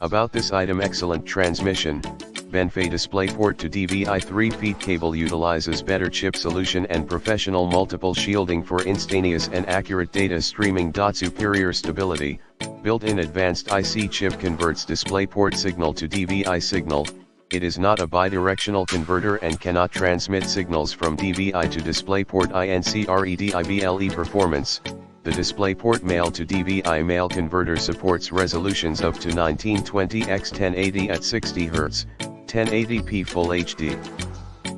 About this item: excellent transmission. Benfei DisplayPort to DVI 3 feet cable utilizes better chip solution and professional multiple shielding for instantaneous and accurate data streaming. Superior stability. Built-in advanced IC chip converts DisplayPort signal to DVI signal. It is not a bidirectional converter and cannot transmit signals from DVI to DisplayPort incredible performance. The DisplayPort male to DVI male converter supports resolutions up to 1920x 1080 at 60 Hz, 1080p Full HD,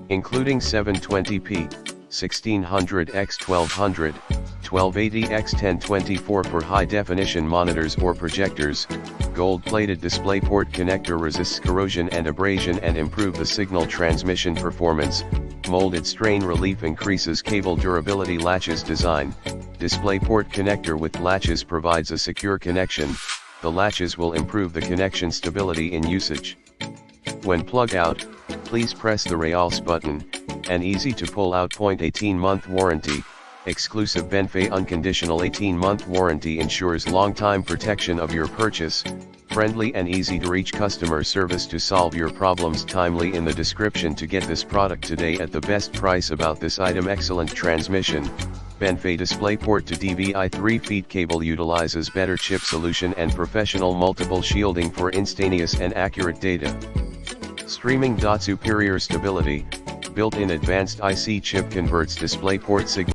including 720p, 1600x 1200, 1280x 1024 for high-definition monitors or projectors. Gold-plated DisplayPort connector resists corrosion and abrasion and improve the signal transmission performance. Molded strain relief increases cable durability. Latches design. DisplayPort connector with latches provides a secure connection. The latches will improve the connection stability in usage. When plug out, please press the Reals button. An easy to pull out point. 18-month warranty. Exclusive Benfei unconditional 18-month warranty ensures long-time protection of your purchase. Friendly and easy to reach customer service to solve your problems timely. In the description to get this product today at the best price. About this item: excellent transmission. Benfei DisplayPort to DVI 3 feet cable utilizes better chip solution and professional multiple shielding for instantaneous and accurate data streaming. Superior stability. Built-in advanced IC chip converts DisplayPort signal